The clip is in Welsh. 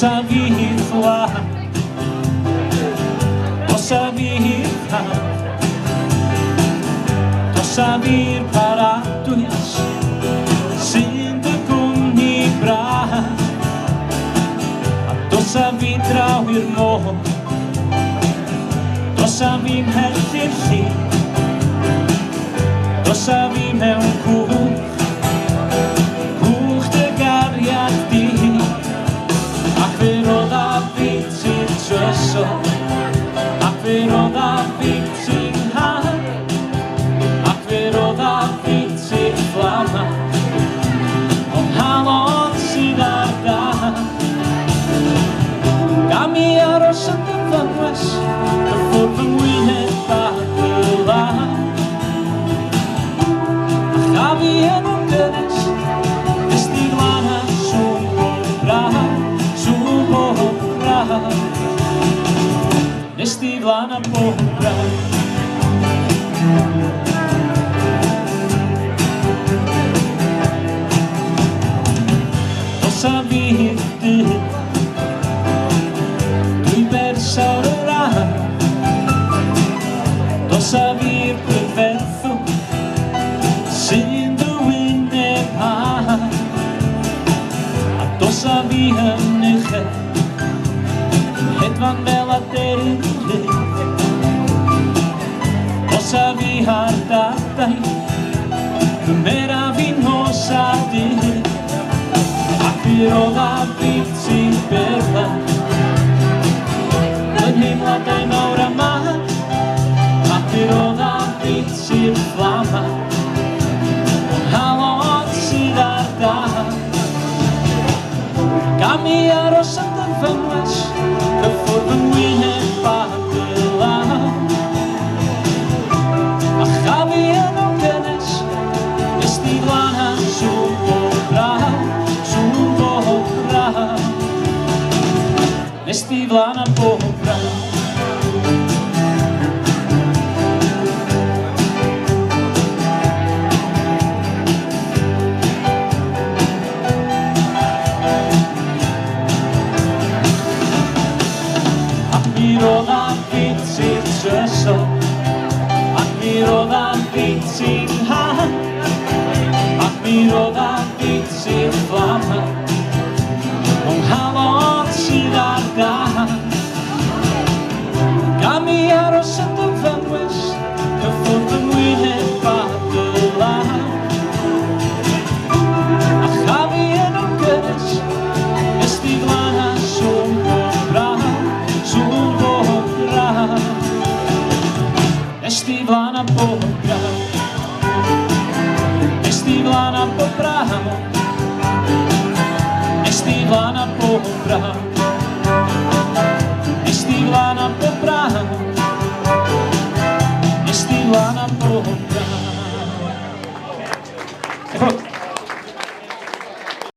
sa výchla, to sa výchla, to sa výr paratuješ, synde kunni bra, a to sa výtrauir mo, to sa vím heltirli, to sa vím helku. Akvero da vicin han, akvero da vicin flamma, on halon si darda. Gamia rosa de vanwes, de vorven winet bakela. Gavi en onkenes, estigwana sumbobra. Nestigla na pohra. To sa vyhýty, vyber sa rá, to sa výrky verfu, syndu inne pá, a to sa vyhýniche, van bella terinde, to sa vyhartataj, meravinosa ty, akviro vici perla, len himlataj maura má, akviro vici flama, halon si darda, Gamia rosa de vanwes, de vorven winet bakela. Ach, gavi en onkenes, estigla na sumbobra, estigla na pobra. Akviro da vicin søso, akviro da vicin han, akviro da vicin flamma, on halon si darda. Gamia rosa de vanwes, de vorven winet bakela. Ach, gavi en onkenes, estigla na sumbobra. Estigla na pobra, estigla na pobra, estigla na pobra.